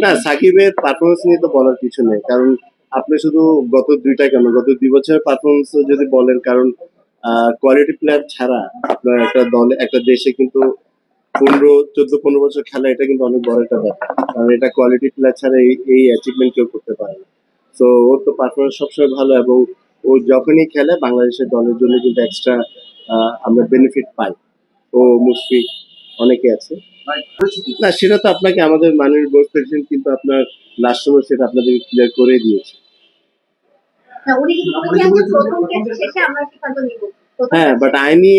না, সাকিবের পারফরমেন্স নিয়ে তো বলার কিছু নেই, কারণ আপনি শুধু গত 2 বছরের পারফরমেন্স যদি বলেন, কারণ কোয়ালিটি প্লেয়ার ছাড়া আপনার একটা দলে একটা দেশে কিন্তু 14-15 বছর খেলা, এটা কিন্তু অনেক বড় একটা ব্যাপার, কারণ এটা কোয়ালিটি প্লেয়ার ছাড়া এই অ্যাচিভমেন্ট কেউ করতে পারে না। তো ওর তো পারফরমেন্স সবসময় ভালো, এবং ও যখনই খেলে বাংলাদেশের দলের জন্য কিন্তু এক্সট্রা আমরা বেনিফিট পাই। ও মুশফিক অনেকে আছে। না, সেটা তো আপনাকে আমাদের মাননীয় বোর্ড প্রেসিডেন্ট কিন্তু আপনার লাস্ট সময় সেটা আপনাদের ক্লিয়ার করে দিয়েছে। হ্যাঁ, বাট আইনি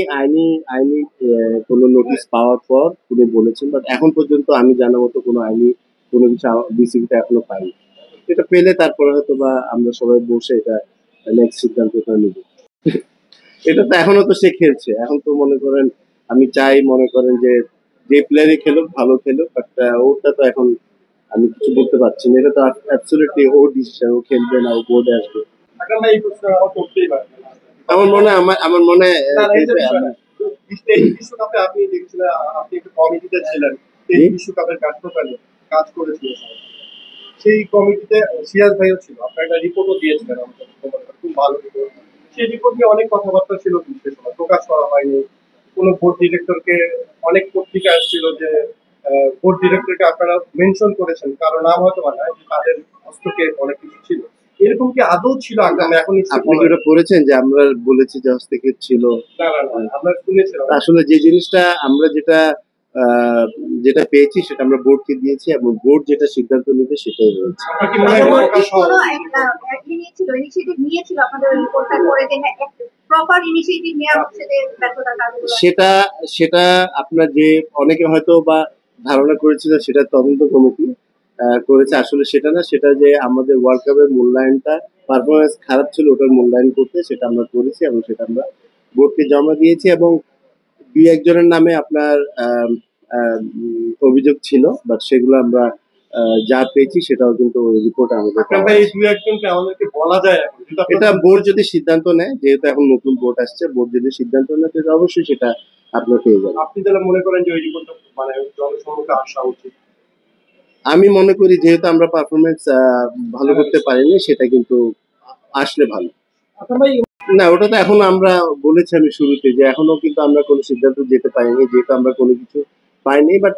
কোনো নোটিশ পাওয়ার পর উনি বলেছেন, বাট এখন পর্যন্ত আমি জানার মতো কোনো আইনি কোনো কিছু বিসিবিতে এখনো পাইনি। এটা পেলে তারপরে হয়তো বা আমরা সবাই বসে এটা নেক্সট সিদ্ধান্তটা নেব। এটা তো এখনো তো সে খেলছে, এখন তো মনে করেন আমি চাই মনে করেন যে প্লেয়ারই খেলুক, ভালো খেলুক, বাট ওটা তো এখন আমি কিছু বলতে পারছি না। এটা তো অ্যাবসলিউটলি ওর ডিসিশন, ও খেলবে না ও বোর্ডে আসবে। আমার মনে বিশ্বকাপে আপনি দেখছিলেন, আপনি একটু কমিটিতে ছিলেন, এই বিশ্বকাপের কার্যক্রমে কাজ করেছিলেন, সেই কমিটিতে সিরাজ ভাইও ছিল, আপনার একটা রিপোর্টও দিয়েছিলেন আমাদের, খুব ভালো রিপোর্ট। সেই রিপোর্ট নিয়ে অনেক কথাবার্তা ছিল, সে সময় প্রকাশ করা হয়নি। কোনো বোর্ড ডিরেক্টরকে অনেক পত্রিকা আসছিল যে বোর্ড ডিরেক্টরকে আপনারা মেনশন করেছেন, কারো নাম হয়তো না, যে তাদের হস্তক্ষেপ অনেক কিছু ছিল, এরকম কি আদৌ ছিল? আগামী এখন আপনি কি ওটা পড়েছেন যে আমরা বলেছি যে হস্তক্ষেপ ছিল? আমরা শুনেছিলাম। আসলে যে জিনিসটা আমরা যেটা পেয়েছি সেটা আমরা বোর্ডকে দিয়েছি, এবং বোর্ড যেটা সিদ্ধান্ত নেবে সেটাই হয়েছে। সেটা আপনার যে অনেকে হয়তো বা ধারণা করেছিল সেটা তদন্ত কমিটি করেছে, আসলে সেটা না, সেটা যে আমাদের ওয়ার্ল্ড কাপের মূল্যায়নটা পারফরমেন্স খারাপ ছিল ওটার মূল্যায়ন করতে সেটা আমরা করেছি, এবং সেটা আমরা বোর্ডকে জমা দিয়েছি, এবং 2-1 জনের নামে আপনার অভিযোগ ছিল, বাট সেগুলো আমরা যা পেয়েছি সেটাও কিন্তু ওই রিপোর্টে আমাদেরকে বলা যায়। এটা বোর্ড যদি সিদ্ধান্ত নেয়, যেহেতু এখন নতুন বোর্ড আসছে, বোর্ড যদি সিদ্ধান্ত নেয় তাহলে অবশ্যই সেটা আপনার পেয়ে যাবেন। আপনি যারা মনে করেন যে ওই রিপোর্টটা মানে জনসম্মুখে আসা উচিত? আমি মনে করি যেহেতু আমরা পারফরমেন্স ভালো করতে পারিনি, সেটা কিন্তু আসলে ভালো। না, ওটা তো এখন আমরা বলেছি আমি শুরুতে যে এখনো কিন্তু আমরা কোনো সিদ্ধান্ত যেতে পারিনি, যেহেতু আমরা কোনো কিছু পাইনি, বাট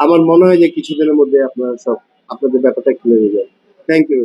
আমার মনে হয় যে কিছুদিনের মধ্যে আপনারা সব আপনাদের ব্যাপারটা ক্লিয়ার হয়ে যাবে। Thank you.